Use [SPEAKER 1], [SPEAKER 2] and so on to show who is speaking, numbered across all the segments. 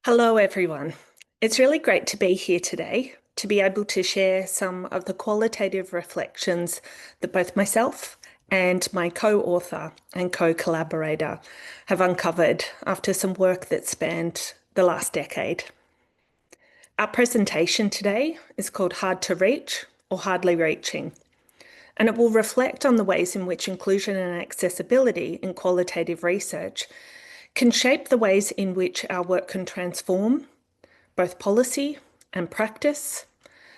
[SPEAKER 1] Hello, everyone. It's really great to be here today to be able to share some of the qualitative reflections that both myself and my co-author and co-collaborator have uncovered after some work that spanned the last decade. Our presentation today is called Hard to Reach or Hardly Reaching, and it will reflect on the ways in which inclusion and accessibility in qualitative research can shape the ways in which our work can transform both policy and practice,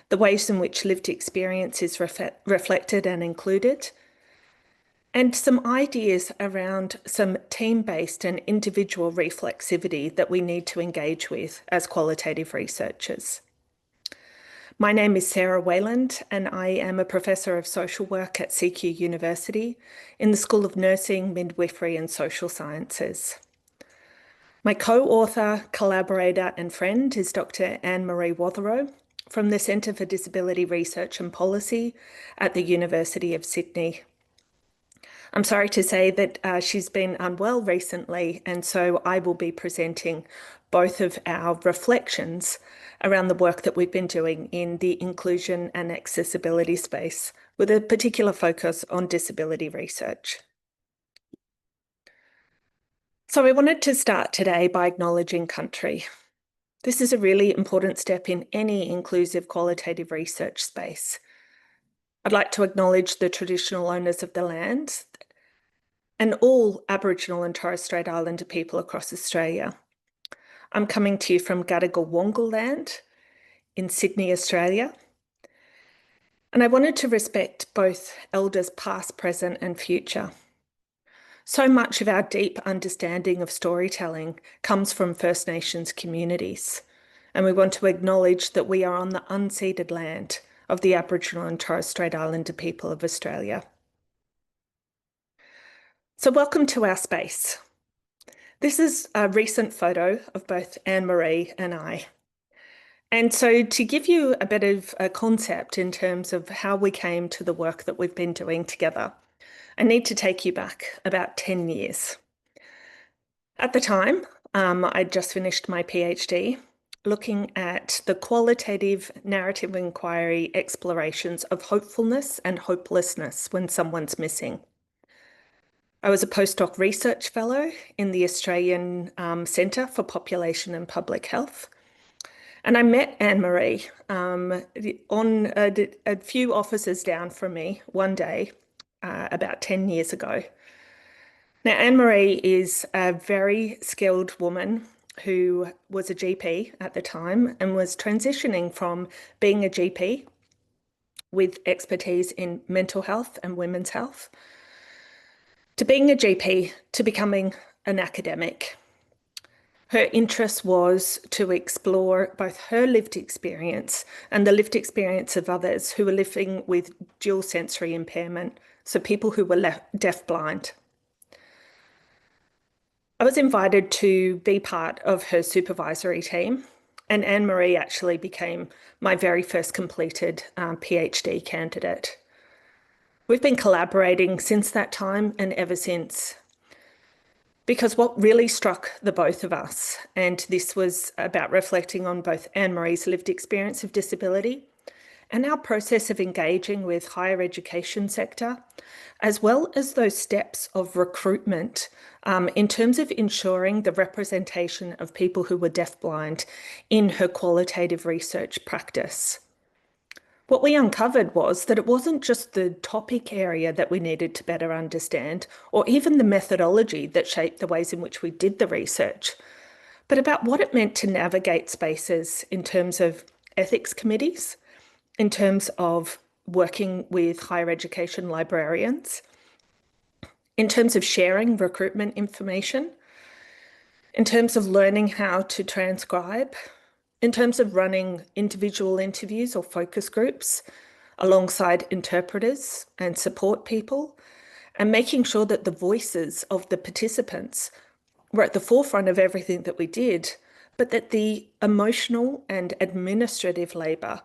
[SPEAKER 1] the ways in which lived experience is reflected and included, and some ideas around some team-based and individual reflexivity that we need to engage with as qualitative researchers. My name is Sarah Wayland, and I am a professor of social work at CQ University in the School of Nursing, Midwifery and Social Sciences. My co-author, collaborator and friend is Dr. Anne-Marie Watherow from the Centre for Disability Research and Policy at the University of Sydney. I'm sorry to say that she's been unwell recently, and so I will be presenting both of our reflections around the work that we've been doing in the inclusion and accessibility space, with a particular focus on disability research. So I wanted to start today by acknowledging country. This is a really important step in any inclusive qualitative research space. I'd like to acknowledge the traditional owners of the land and all Aboriginal and Torres Strait Islander people across Australia. I'm coming to you from Gadigal Wongal land in Sydney, Australia. And I wanted to respect both elders past, present and future. So much of our deep understanding of storytelling comes from First Nations communities, and we want to acknowledge that we are on the unceded land of the Aboriginal and Torres Strait Islander people of Australia. So welcome to our space. This is a recent photo of both Anne-Marie and I. And so to give you a bit of a concept in terms of how we came to the work that we've been doing together, I need to take you back about 10 years. At the time, I'd just finished my PhD looking at the qualitative narrative inquiry explorations of hopefulness and hopelessness when someone's missing. I was a postdoc research fellow in the Australian Centre for Population and Public Health. And I met Anne-Marie on a few offices down from me one day about 10 years ago. Now, Anne-Marie is a very skilled woman who was a GP at the time and was transitioning from being a GP with expertise in mental health and women's health to being a GP to becoming an academic. Her interest was to explore both her lived experience and the lived experience of others who were living with dual sensory impairment, so people who were deafblind. I was invited to be part of her supervisory team, and Anne-Marie actually became my very first completed PhD candidate. We've been collaborating since that time and ever since. Because what really struck the both of us, and this was about reflecting on both Anne-Marie's lived experience of disability and our process of engaging with higher education sector, as well as those steps of recruitment in terms of ensuring the representation of people who were deafblind in her qualitative research practice. What we uncovered was that it wasn't just the topic area that we needed to better understand, or even the methodology that shaped the ways in which we did the research, but about what it meant to navigate spaces in terms of ethics committees, in terms of working with higher education librarians, in terms of sharing recruitment information, in terms of learning how to transcribe, in terms of running individual interviews or focus groups alongside interpreters and support people, and making sure that the voices of the participants were at the forefront of everything that we did, but that the emotional and administrative labour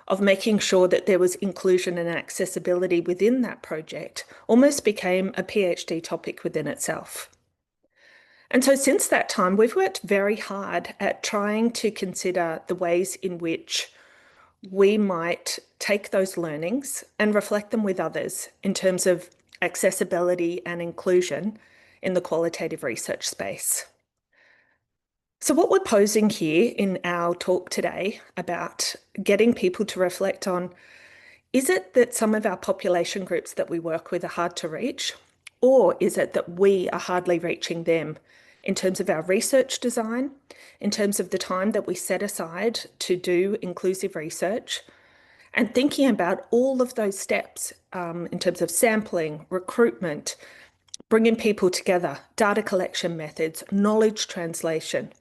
[SPEAKER 1] of making sure that there was inclusion and accessibility within that project almost became a PhD topic within itself. And so since that time, we've worked very hard at trying to consider the ways in which we might take those learnings and reflect them with others in terms of accessibility and inclusion in the qualitative research space. So, what we're posing here in our talk today about getting people to reflect on, is it that some of our population groups that we work with are hard to reach, or is it that we are hardly reaching them in terms of our research design, in terms of the time that we set aside to do inclusive research, and thinking about all of those steps in terms of sampling, recruitment, bringing people together, data collection methods, knowledge translation,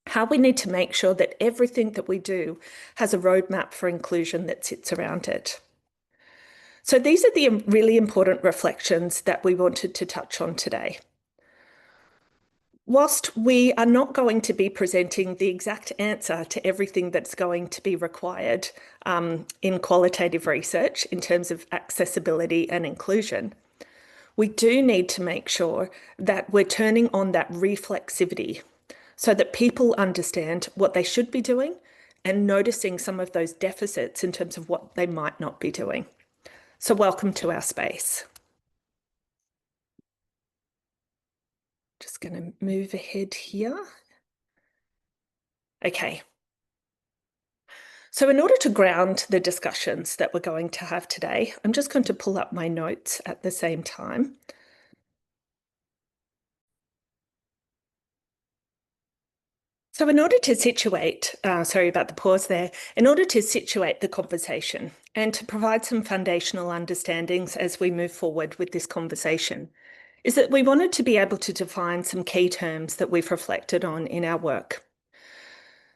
[SPEAKER 1] how we need to make sure that everything that we do has a roadmap for inclusion that sits around it. So these are the really important reflections that we wanted to touch on today. Whilst we are not going to be presenting the exact answer to everything that's going to be required in qualitative research in terms of accessibility and inclusion, we do need to make sure that we're turning on that reflexivity so that people understand what they should be doing and noticing some of those deficits in terms of what they might not be doing. So welcome to our space. Just going to move ahead here. Okay. So in order to ground the discussions that we're going to have today, I'm just going to pull up my notes at the same time. So in order to situate, sorry about the pause there, in order to situate the conversation and to provide some foundational understandings as we move forward with this conversation, is that we wanted to be able to define some key terms that we've reflected on in our work.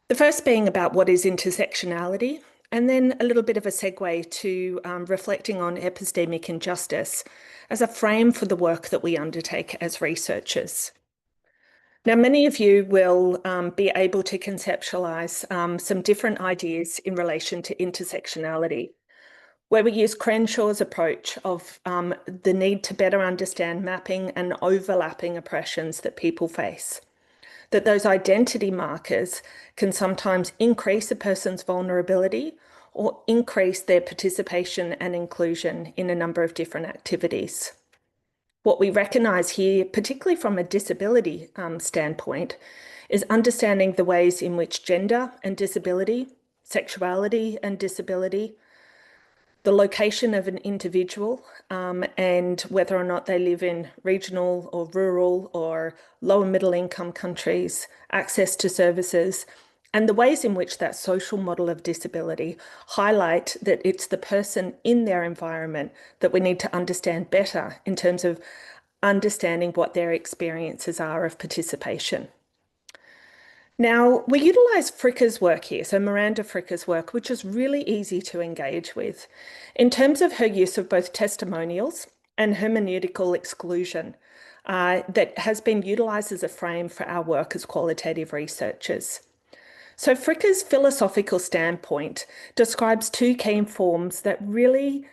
[SPEAKER 1] The first being about what is intersectionality, and then a little bit of a segue to reflecting on epistemic injustice as a frame for the work that we undertake as researchers. Now, many of you will be able to conceptualize some different ideas in relation to intersectionality, where we use Crenshaw's approach of the need to better understand mapping and overlapping oppressions that people face. That those identity markers can sometimes increase a person's vulnerability or increase their participation and inclusion in a number of different activities. What we recognise here, particularly from a disability standpoint, is understanding the ways in which gender and disability, sexuality and disability, the location of an individual and whether or not they live in regional or rural or low and middle income countries, access to services, and the ways in which that social model of disability highlight that it's the person in their environment that we need to understand better in terms of understanding what their experiences are of participation. Now, we utilise Fricke's work here, so Miranda Fricke's work, which is really easy to engage with, in terms of her use of both testimonials and hermeneutical exclusion that has been utilised as a frame for our work as qualitative researchers. So Fricke's philosophical standpoint describes two key forms that really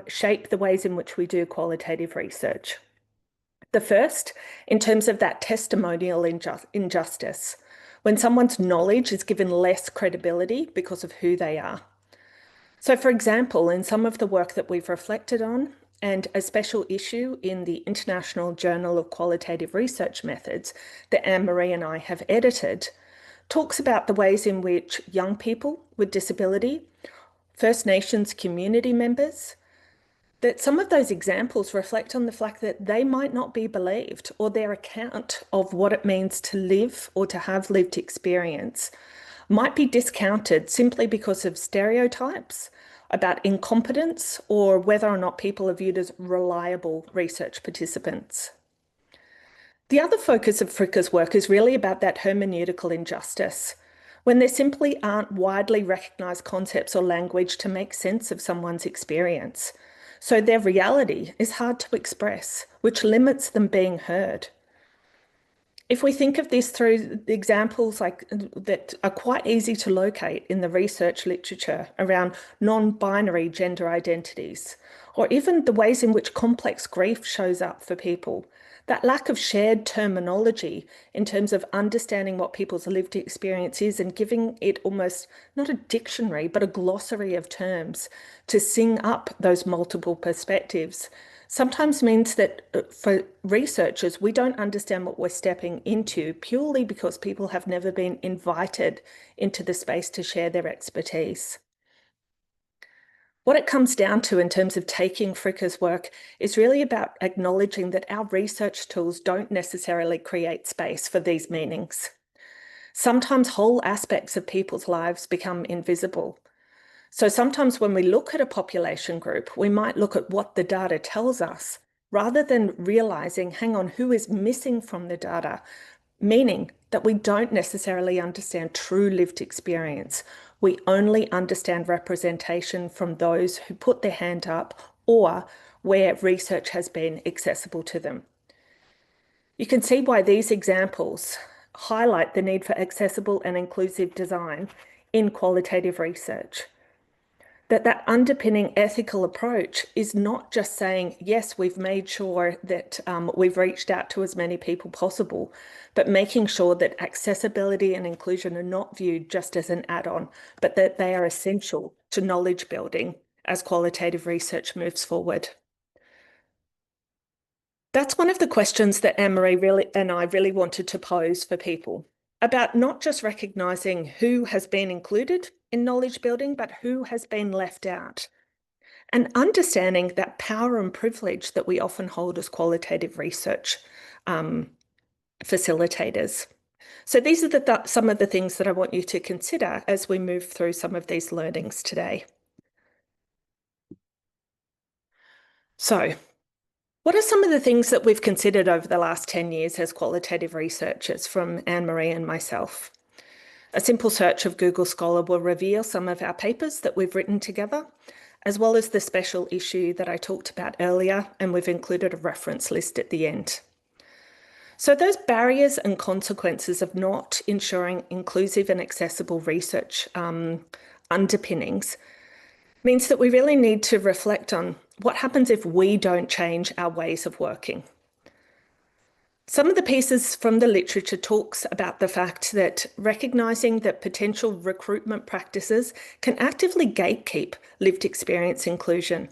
[SPEAKER 1] shape the ways in which we do qualitative research. The first, in terms of that testimonial injustice, when someone's knowledge is given less credibility because of who they are. So, for example, in some of the work that we've reflected on, and a special issue in the International Journal of Qualitative Research Methods that Anne-Marie and I have edited, talks about the ways in which young people with disability, First Nations community members, that some of those examples reflect on the fact that they might not be believed, or their account of what it means to live or to have lived experience might be discounted simply because of stereotypes about incompetence or whether or not people are viewed as reliable research participants. The other focus of Fricke's work is really about that hermeneutical injustice, when there simply aren't widely recognised concepts or language to make sense of someone's experience. So their reality is hard to express, which limits them being heard. If we think of this through examples like that are quite easy to locate in the research literature around non-binary gender identities, or even the ways in which complex grief shows up for people, That lack of shared terminology in terms of understanding what people's lived experience is and giving it almost not a dictionary, but a glossary of terms to sing up those multiple perspectives sometimes means that for researchers, we don't understand what we're stepping into purely because people have never been invited into the space to share their expertise. What it comes down to in terms of taking Fricke's work is really about acknowledging that our research tools don't necessarily create space for these meanings. Sometimes whole aspects of people's lives become invisible. So sometimes when we look at a population group, we might look at what the data tells us rather than realizing, hang on, who is missing from the data, meaning that we don't necessarily understand true lived experience. We only understand representation from those who put their hand up or where research has been accessible to them. You can see why these examples highlight the need for accessible and inclusive design in qualitative research. That underpinning ethical approach is not just saying, yes, we've made sure that we've reached out to as many people possible, but making sure that accessibility and inclusion are not viewed just as an add-on, but that they are essential to knowledge building as qualitative research moves forward. That's one of the questions that Anne-Marie and I really wanted to pose for people about not just recognising who has been included in knowledge building, but who has been left out. And understanding that power and privilege that we often hold as qualitative research facilitators. So these are some of the things that I want you to consider as we move through some of these learnings today. So, what are some of the things that we've considered over the last 10 years as qualitative researchers from Anne-Marie and myself? A simple search of Google Scholar will reveal some of our papers that we've written together, as well as the special issue that I talked about earlier, and we've included a reference list at the end. So those barriers and consequences of not ensuring inclusive and accessible research underpinnings means that we really need to reflect on what happens if we don't change our ways of working. Some of the pieces from the literature talks about the fact that recognising that potential recruitment practices can actively gatekeep lived experience inclusion.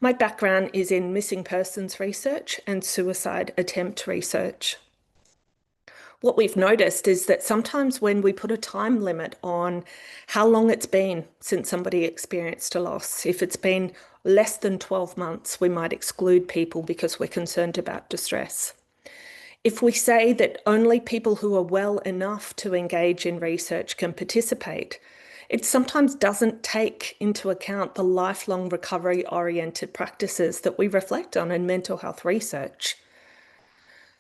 [SPEAKER 1] My background is in missing persons research and suicide attempt research. What we've noticed is that sometimes when we put a time limit on how long it's been since somebody experienced a loss, if it's been less than 12 months, we might exclude people because we're concerned about distress. If we say that only people who are well enough to engage in research can participate, it sometimes doesn't take into account the lifelong recovery-oriented practices that we reflect on in mental health research.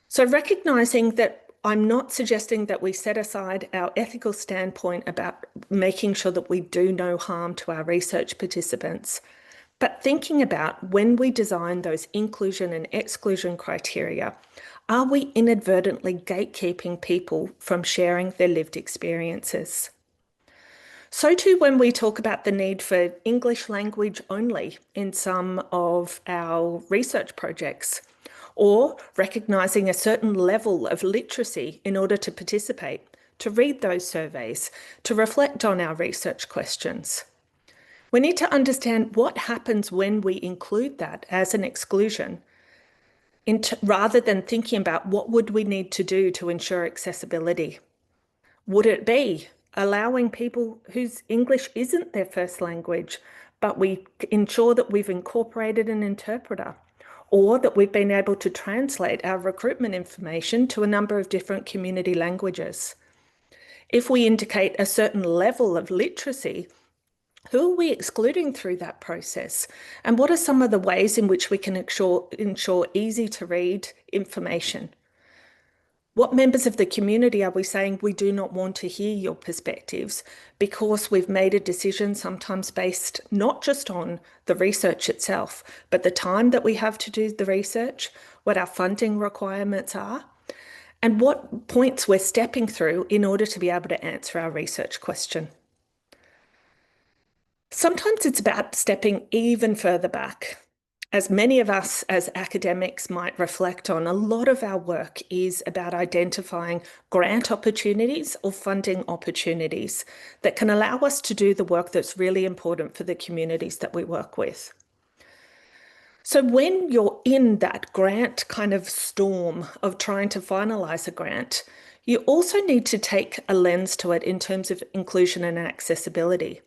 [SPEAKER 1] So recognising that I'm not suggesting that we set aside our ethical standpoint about making sure that we do no harm to our research participants, but thinking about when we design those inclusion and exclusion criteria, are we inadvertently gatekeeping people from sharing their lived experiences? So too when we talk about the need for English language only in some of our research projects, or recognising a certain level of literacy in order to participate, to read those surveys, to reflect on our research questions. We need to understand what happens when we include that as an exclusion, rather than thinking about what would we need to do to ensure accessibility. Would it be allowing people whose English isn't their first language, but we ensure that we've incorporated an interpreter, or that we've been able to translate our recruitment information to a number of different community languages? If we indicate a certain level of literacy, who are we excluding through that process? And what are some of the ways in which we can ensure easy to read information? What members of the community are we saying we do not want to hear your perspectives because we've made a decision sometimes based not just on the research itself, but the time that we have to do the research, what our funding requirements are, and what points we're stepping through in order to be able to answer our research question. Sometimes it's about stepping even further back As many of us as academics might reflect on, a lot of our work is about identifying grant opportunities or funding opportunities that can allow us to do the work that's really important for the communities that we work with. So when you're in that grant kind of storm of trying to finalize a grant, you also need to take a lens to it in terms of inclusion and accessibility.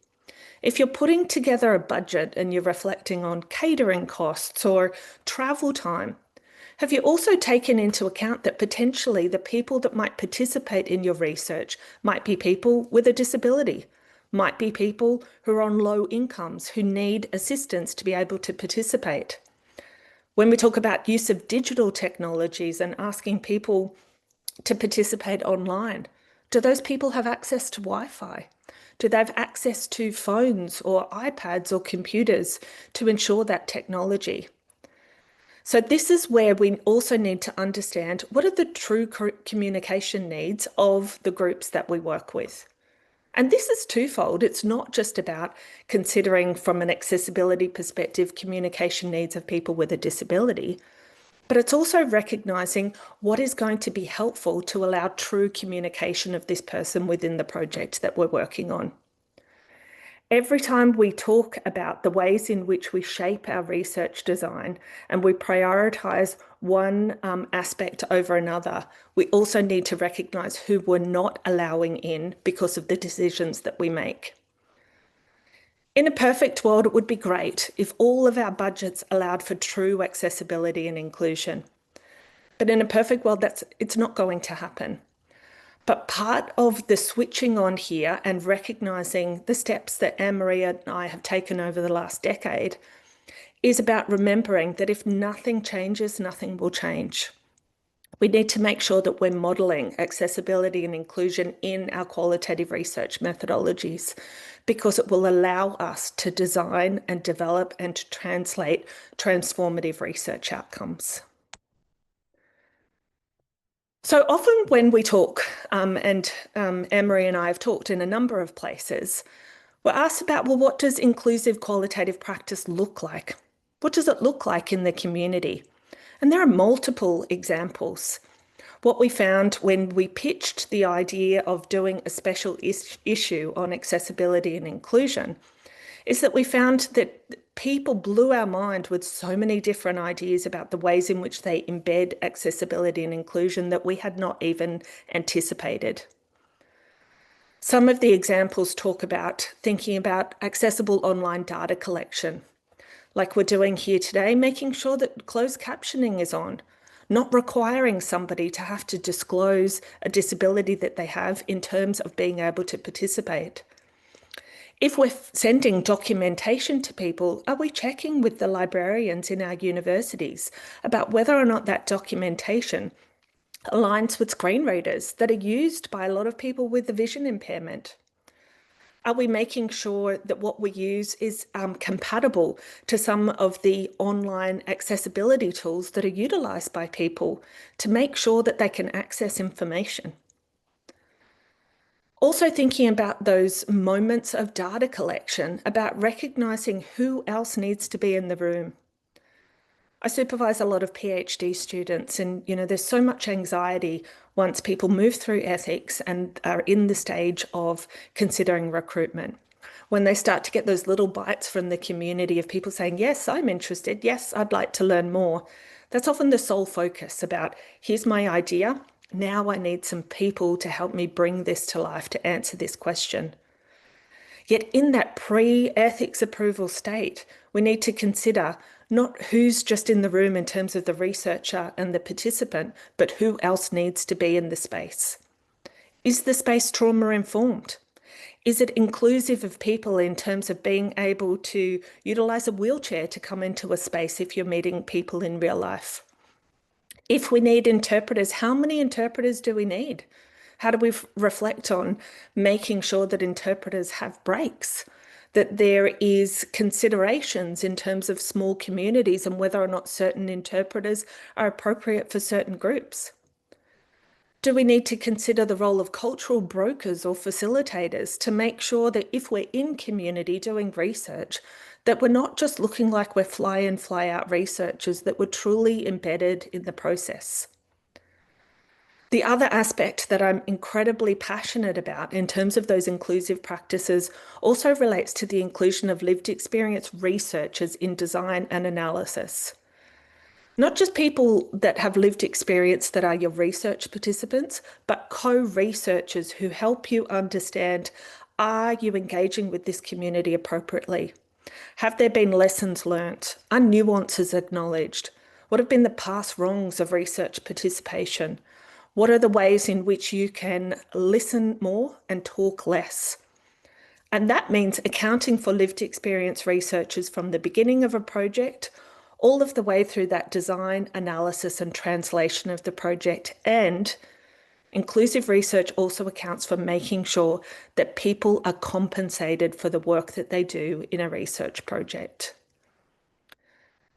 [SPEAKER 1] If you're putting together a budget and you're reflecting on catering costs or travel time, have you also taken into account that potentially the people that might participate in your research might be people with a disability, might be people who are on low incomes, who need assistance to be able to participate? When we talk about use of digital technologies and asking people to participate online, do those people have access to Wi-Fi? Do they have access to phones or iPads or computers to ensure that technology? So this is where we also need to understand what are the true communication needs of the groups that we work with. And this is twofold. It's not just about considering from an accessibility perspective communication needs of people with a disability, but it's also recognizing what is going to be helpful to allow true communication of this person within the project that we're working on. Every time we talk about the ways in which we shape our research design and we prioritize one aspect over another, we also need to recognize who we're not allowing in because of the decisions that we make. In a perfect world, it would be great if all of our budgets allowed for true accessibility and inclusion. But in a perfect world, it's not going to happen. But part of the switching on here and recognizing the steps that Anne-Marie and I have taken over the last decade is about remembering that if nothing changes, nothing will change. We need to make sure that we're modeling accessibility and inclusion in our qualitative research methodologies because it will allow us to design and develop and to translate transformative research outcomes. So often when we talk, and Anne-Marie and I have talked in a number of places, we're asked about, well, what does inclusive qualitative practice look like? What does it look like in the community? And there are multiple examples. What we found when we pitched the idea of doing a special issue on accessibility and inclusion is that we found that people blew our mind with so many different ideas about the ways in which they embed accessibility and inclusion that we had not even anticipated. Some of the examples talk about thinking about accessible online data collection, like we're doing here today, making sure that closed captioning is on, not requiring somebody to have to disclose a disability that they have in terms of being able to participate. If we're sending documentation to people, are we checking with the librarians in our universities about whether or not that documentation aligns with screen readers that are used by a lot of people with a vision impairment? Are we making sure that what we use is compatible to some of the online accessibility tools that are utilised by people to make sure that they can access information? Also thinking about those moments of data collection, about recognising who else needs to be in the room. I supervise a lot of PhD students and, there's so much anxiety once people move through ethics and are in the stage of considering recruitment. When they start to get those little bites from the community of people saying, yes, I'm interested. Yes, I'd like to learn more. That's often the sole focus about, here's my idea. Now I need some people to help me bring this to life to answer this question. Yet in that pre-ethics approval state, we need to consider not who's just in the room in terms of the researcher and the participant, but who else needs to be in the space. Is the space trauma informed? Is it inclusive of people in terms of being able to utilize a wheelchair to come into a space if you're meeting people in real life? If we need interpreters, how many interpreters do we need? How do we reflect on making sure that interpreters have breaks, that there is considerations in terms of small communities and whether or not certain interpreters are appropriate for certain groups? Do we need to consider the role of cultural brokers or facilitators to make sure that if we're in community doing research, that we're not just looking like we're fly in, fly out researchers, that we're truly embedded in the process? The other aspect that I'm incredibly passionate about in terms of those inclusive practices also relates to the inclusion of lived experience researchers in design and analysis. Not just people that have lived experience that are your research participants, but co-researchers who help you understand, are you engaging with this community appropriately? Have there been lessons learnt? Are nuances acknowledged? What have been the past wrongs of research participation? What are the ways in which you can listen more and talk less? And that means accounting for lived experience researchers from the beginning of a project, all of the way through that design, analysis, and translation of the project. And inclusive research also accounts for making sure that people are compensated for the work that they do in a research project.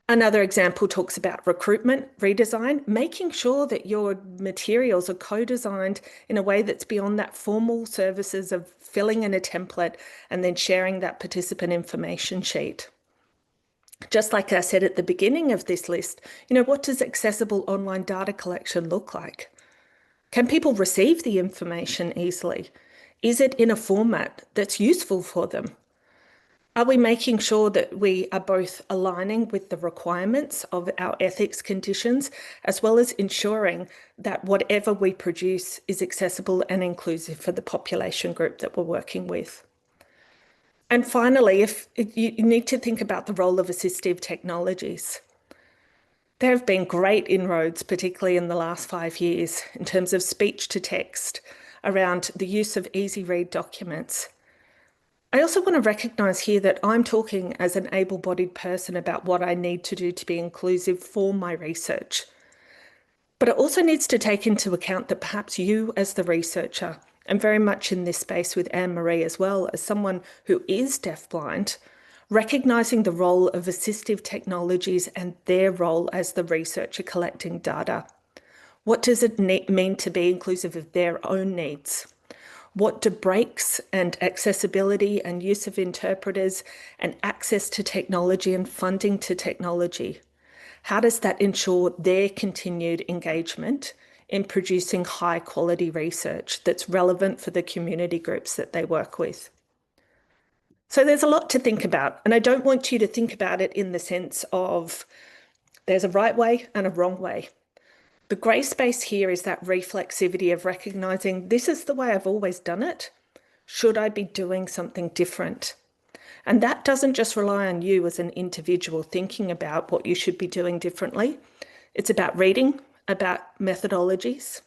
[SPEAKER 1] Another example talks about recruitment, redesign, making sure that your materials are co-designed in a way that's beyond that formal services of filling in a template and then sharing that participant information sheet. Just like I said at the beginning of this list, what does accessible online data collection look like? Can people receive the information easily? Is it in a format that's useful for them? Are we making sure that we are both aligning with the requirements of our ethics conditions, as well as ensuring that whatever we produce is accessible and inclusive for the population group that we're working with? And finally, if you need to think about the role of assistive technologies. There have been great inroads, particularly in the last 5 years, in terms of speech to text, around the use of easy read documents. I also want to recognise here that I'm talking as an able-bodied person about what I need to do to be inclusive for my research. But it also needs to take into account that perhaps you as the researcher, and very much in this space with Anne-Marie as well, as someone who is deafblind, recognising the role of assistive technologies and their role as the researcher collecting data. What does it mean to be inclusive of their own needs? What do breaks and accessibility and use of interpreters and access to technology and funding to technology? How does that ensure their continued engagement in producing high quality research that's relevant for the community groups that they work with? So there's a lot to think about, and I don't want you to think about it in the sense of there's a right way and a wrong way. The grey space here is that reflexivity of recognising this is the way I've always done it. Should I be doing something different? And that doesn't just rely on you as an individual thinking about what you should be doing differently. It's about reading, about methodologies.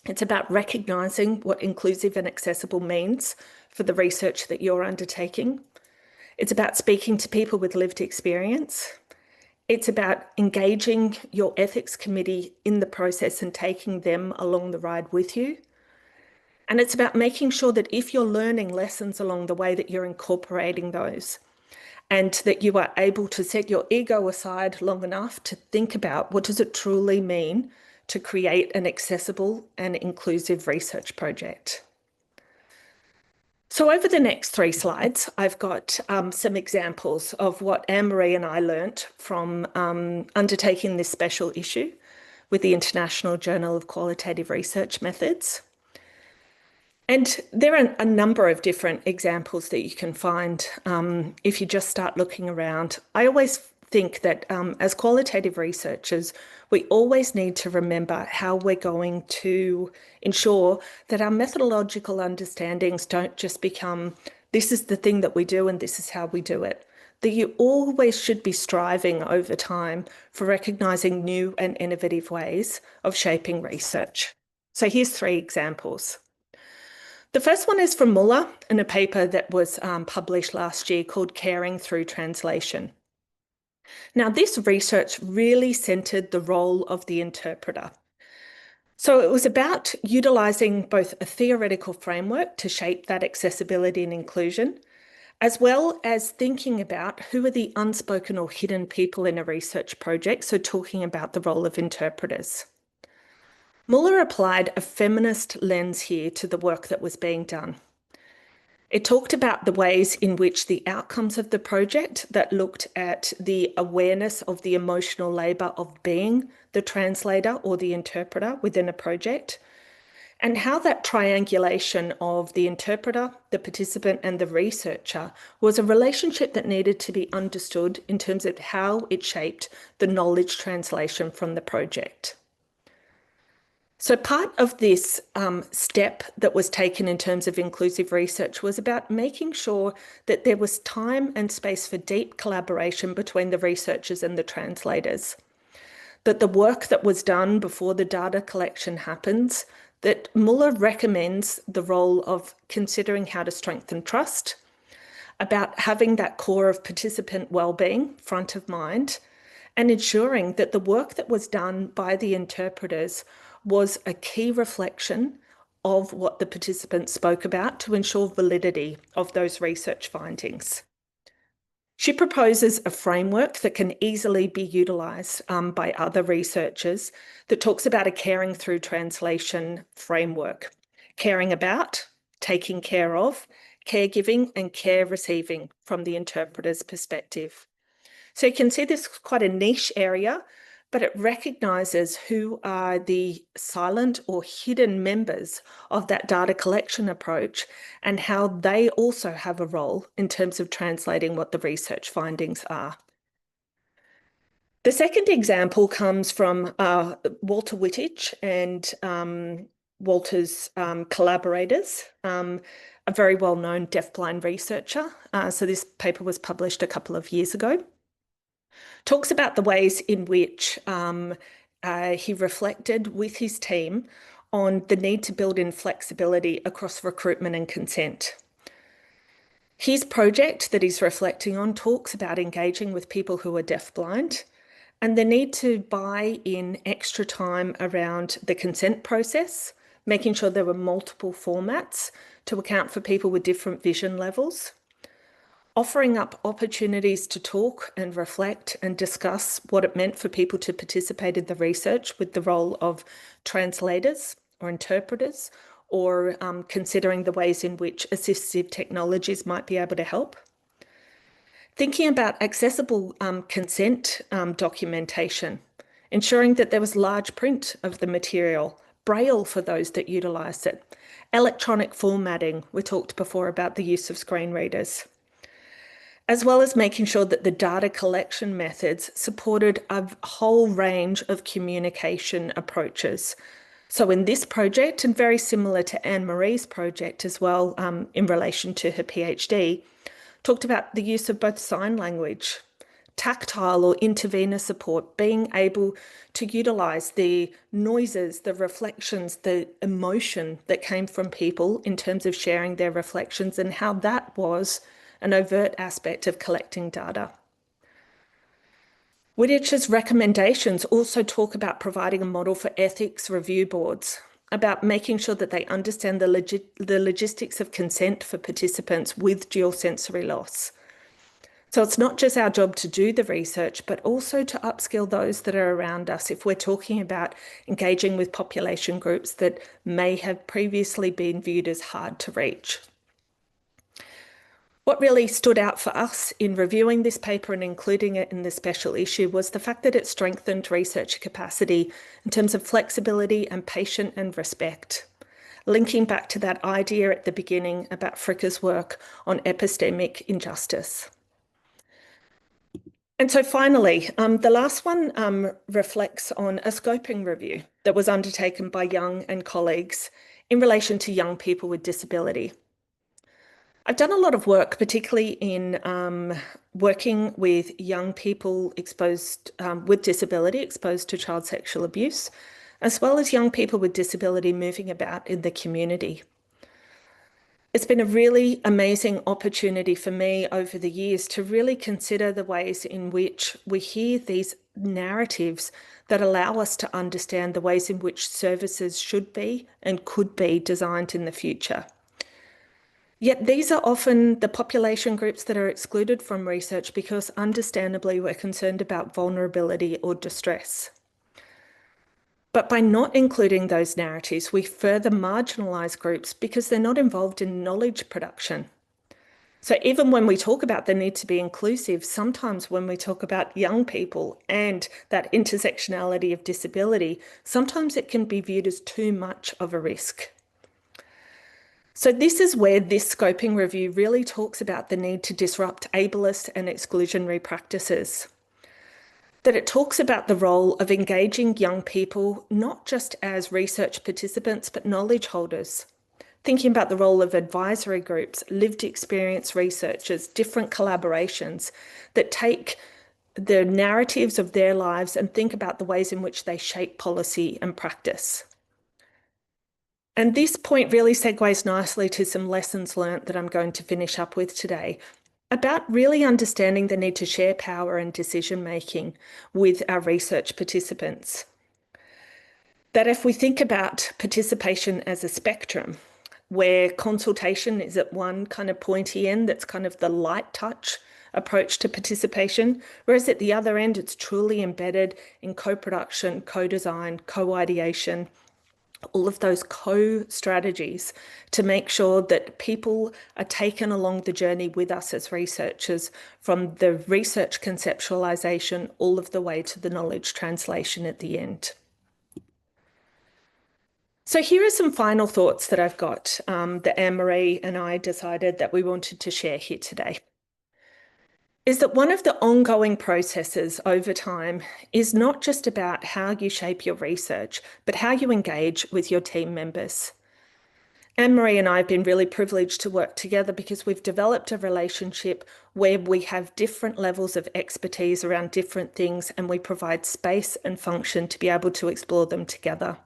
[SPEAKER 1] It's about recognising what inclusive and accessible means for the research that you're undertaking. It's about speaking to people with lived experience. It's about engaging your ethics committee in the process and taking them along the ride with you. And it's about making sure that if you're learning lessons along the way, that you're incorporating those and that you are able to set your ego aside long enough to think about what does it truly mean to create an accessible and inclusive research project. So over the next 3 slides, I've got some examples of what Anne-Marie and I learnt from undertaking this special issue with the International Journal of Qualitative Research Methods. And there are a number of different examples that you can find if you just start looking around. I always think that as qualitative researchers, we always need to remember how we're going to ensure that our methodological understandings don't just become, this is the thing that we do and this is how we do it. That you always should be striving over time for recognising new and innovative ways of shaping research. So here's 3 examples. The first one is from Muller in a paper that was published last year called Caring Through Translation. Now, this research really centred the role of the interpreter. So it was about utilising both a theoretical framework to shape that accessibility and inclusion, as well as thinking about who are the unspoken or hidden people in a research project, so talking about the role of interpreters. Muller applied a feminist lens here to the work that was being done. It talked about the ways in which the outcomes of the project that looked at the awareness of the emotional labour of being the translator or the interpreter within a project, and how that triangulation of the interpreter, the participant, and the researcher was a relationship that needed to be understood in terms of how it shaped the knowledge translation from the project. So part of this step that was taken in terms of inclusive research was about making sure that there was time and space for deep collaboration between the researchers and the translators, that the work that was done before the data collection happens, that Muller recommends the role of considering how to strengthen trust, about having that core of participant well-being front of mind, and ensuring that the work that was done by the interpreters was a key reflection of what the participants spoke about to ensure validity of those research findings. She proposes a framework that can easily be utilised by other researchers that talks about a caring through translation framework. Caring about, taking care of, caregiving and care receiving from the interpreter's perspective. So you can see this is quite a niche area, but it recognises who are the silent or hidden members of that data collection approach and how they also have a role in terms of translating what the research findings are. The second example comes from Walter Wittich and Walter's collaborators, a very well-known deafblind researcher. So this paper was published a couple of years ago. Talks about the ways in which he reflected with his team on the need to build in flexibility across recruitment and consent. His project that he's reflecting on talks about engaging with people who are deafblind and the need to buy in extra time around the consent process, making sure there were multiple formats to account for people with different vision levels, offering up opportunities to talk and reflect and discuss what it meant for people to participate in the research with the role of translators or interpreters, or considering the ways in which assistive technologies might be able to help. Thinking about accessible consent documentation, ensuring that there was large print of the material, braille for those that utilised it, electronic formatting, we talked before about the use of screen readers, as well as making sure that the data collection methods supported a whole range of communication approaches. So in this project, and very similar to Anne-Marie's project as well in relation to her PhD, talked about the use of both sign language, tactile or intervenor support, being able to utilise the noises, the reflections, the emotion that came from people in terms of sharing their reflections and how that was an overt aspect of collecting data. Wittich's recommendations also talk about providing a model for ethics review boards, about making sure that they understand the logistics of consent for participants with dual sensory loss. So it's not just our job to do the research, but also to upskill those that are around us if we're talking about engaging with population groups that may have previously been viewed as hard to reach. What really stood out for us in reviewing this paper and including it in the special issue was the fact that it strengthened research capacity in terms of flexibility and patience and respect, linking back to that idea at the beginning about Fricke's work on epistemic injustice. And so finally, the last one reflects on a scoping review that was undertaken by Young and colleagues in relation to young people with disability. I've done a lot of work, particularly in working with young people exposed with disability, exposed to child sexual abuse, as well as young people with disability moving about in the community. It's been a really amazing opportunity for me over the years to really consider the ways in which we hear these narratives that allow us to understand the ways in which services should be and could be designed in the future. Yet these are often the population groups that are excluded from research because understandably we're concerned about vulnerability or distress. But by not including those narratives, we further marginalise groups because they're not involved in knowledge production. So even when we talk about the need to be inclusive, sometimes when we talk about young people and that intersectionality of disability, sometimes it can be viewed as too much of a risk. So this is where this scoping review really talks about the need to disrupt ableist and exclusionary practices. That it talks about the role of engaging young people, not just as research participants, but knowledge holders. Thinking about the role of advisory groups, lived experience researchers, different collaborations that take the narratives of their lives and think about the ways in which they shape policy and practice. And this point really segues nicely to some lessons learnt that I'm going to finish up with today about really understanding the need to share power and decision making with our research participants. That if we think about participation as a spectrum, where consultation is at one kind of pointy end, that's kind of the light touch approach to participation, whereas at the other end, it's truly embedded in co-production, co-design, co-ideation, all of those co-strategies to make sure that people are taken along the journey with us as researchers from the research conceptualization all of the way to the knowledge translation at the end. So here are some final thoughts that I've got that Anne-Marie and I decided that we wanted to share here today. Is that one of the ongoing processes over time is not just about how you shape your research, but how you engage with your team members. Anne-Marie and I have been really privileged to work together because we've developed a relationship where we have different levels of expertise around different things and we provide space and function to be able to explore them together.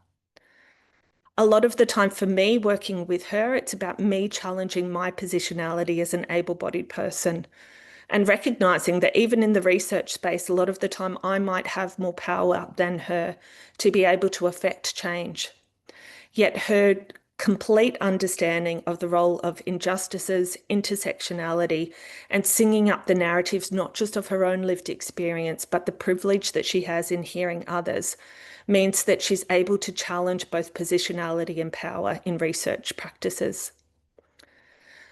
[SPEAKER 1] A lot of the time for me working with her, it's about me challenging my positionality as an able-bodied person and recognizing that even in the research space, a lot of the time I might have more power than her to be able to affect change. Yet her complete understanding of the role of injustices, intersectionality, and singing up the narratives, not just of her own lived experience, but the privilege that she has in hearing others, means that she's able to challenge both positionality and power in research practices.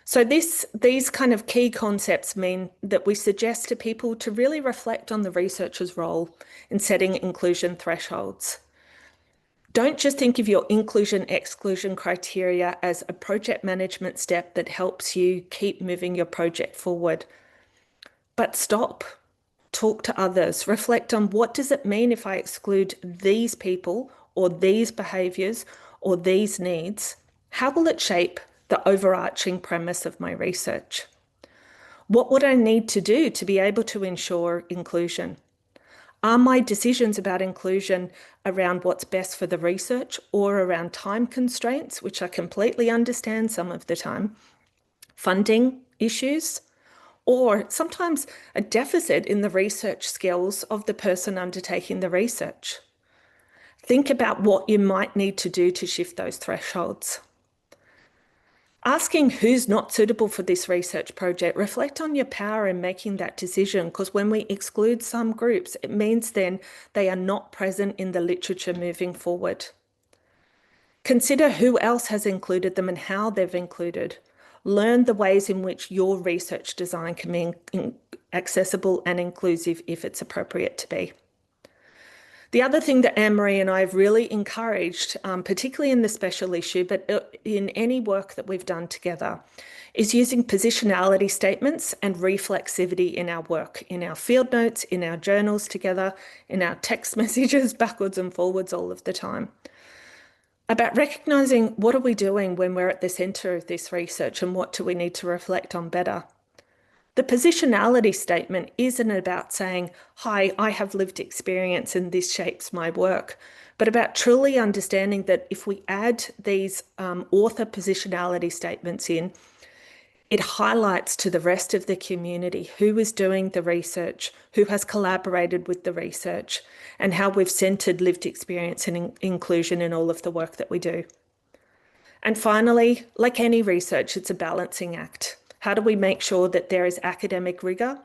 [SPEAKER 1] So these kind of key concepts mean that we suggest to people to really reflect on the researcher's role in setting inclusion thresholds. Don't just think of your inclusion-exclusion criteria as a project management step that helps you keep moving your project forward. But stop, talk to others, reflect on what does it mean if I exclude these people or these behaviours or these needs? How will it shape the overarching premise of my research? What would I need to do to be able to ensure inclusion? Are my decisions about inclusion around what's best for the research or around time constraints, which I completely understand some of the time, funding issues, or sometimes a deficit in the research skills of the person undertaking the research? Think about what you might need to do to shift those thresholds. Asking who's not suitable for this research project, reflect on your power in making that decision, because when we exclude some groups, it means then they are not present in the literature moving forward. Consider who else has included them and how they've included. Learn the ways in which your research design can be accessible and inclusive if it's appropriate to be. The other thing that Anne-Marie and I have really encouraged, particularly in the special issue, but in any work that we've done together, is using positionality statements and reflexivity in our work, in our field notes, in our journals together, in our text messages backwards and forwards all of the time. About recognising what are we doing when we're at the centre of this research and what do we need to reflect on better. The positionality statement isn't about saying, hi, I have lived experience and this shapes my work, but about truly understanding that if we add these author positionality statements in, it highlights to the rest of the community who is doing the research, who has collaborated with the research, and how we've centred lived experience and inclusion in all of the work that we do. And finally, like any research, it's a balancing act. How do we make sure that there is academic rigour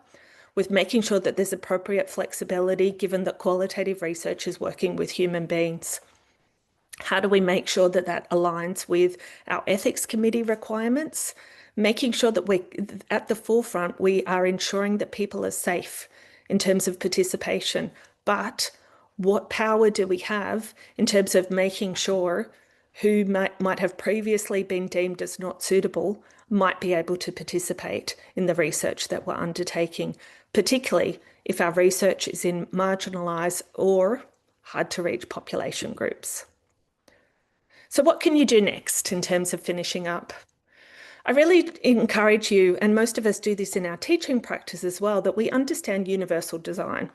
[SPEAKER 1] with making sure that there's appropriate flexibility given that qualitative research is working with human beings? How do we make sure that that aligns with our ethics committee requirements? Making sure that we're at the forefront, we are ensuring that people are safe in terms of participation. But what power do we have in terms of making sure who might have previously been deemed as not suitable might be able to participate in the research that we're undertaking, particularly if our research is in marginalised or hard to reach population groups. So what can you do next in terms of finishing up? I really encourage you, and most of us do this in our teaching practice as well, that we understand universal design.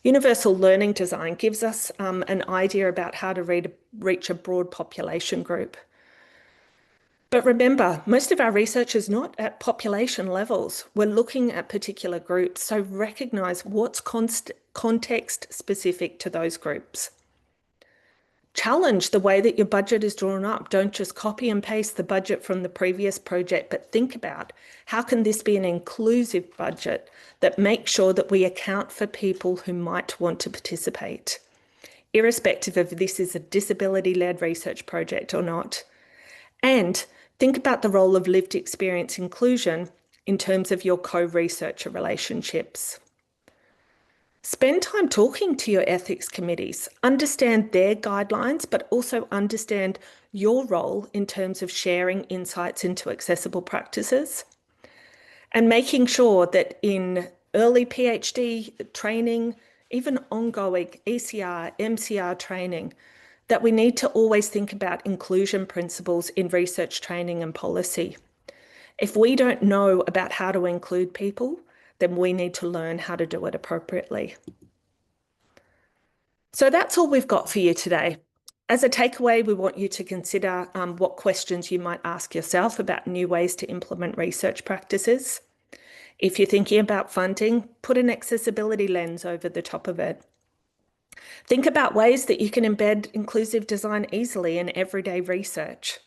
[SPEAKER 1] Universal learning design gives us an idea about how to reach a broad population group. But remember, most of our research is not at population levels. We're looking at particular groups, so recognize what's context specific to those groups. Challenge the way that your budget is drawn up. Don't just copy and paste the budget from the previous project, but think about how can this be an inclusive budget that makes sure that we account for people who might want to participate, irrespective of if this is a disability-led research project or not. And think about the role of lived experience inclusion in terms of your co-researcher relationships. Spend time talking to your ethics committees, understand their guidelines, but also understand your role in terms of sharing insights into accessible practices and making sure that in early PhD training, even ongoing ECR, MCR training, that we need to always think about inclusion principles in research training and policy. If we don't know about how to include people, then we need to learn how to do it appropriately. So that's all we've got for you today. As a takeaway, we want you to consider what questions you might ask yourself about new ways to implement research practices. If you're thinking about funding, put an accessibility lens over the top of it. Think about ways that you can embed inclusive design easily in everyday research.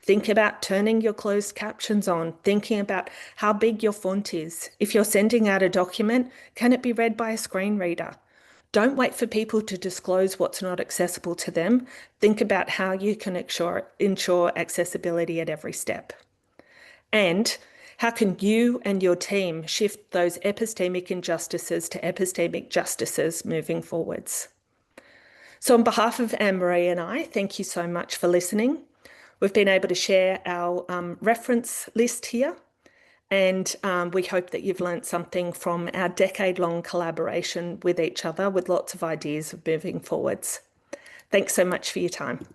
[SPEAKER 1] Think about turning your closed captions on, thinking about how big your font is. If you're sending out a document, can it be read by a screen reader? Don't wait for people to disclose what's not accessible to them. Think about how you can ensure accessibility at every step. And how can you and your team shift those epistemic injustices to epistemic justices moving forwards? So on behalf of Anne-Marie and I, thank you so much for listening. We've been able to share our reference list here, and we hope that you've learnt something from our decade-long collaboration with each other with lots of ideas of moving forwards. Thanks so much for your time.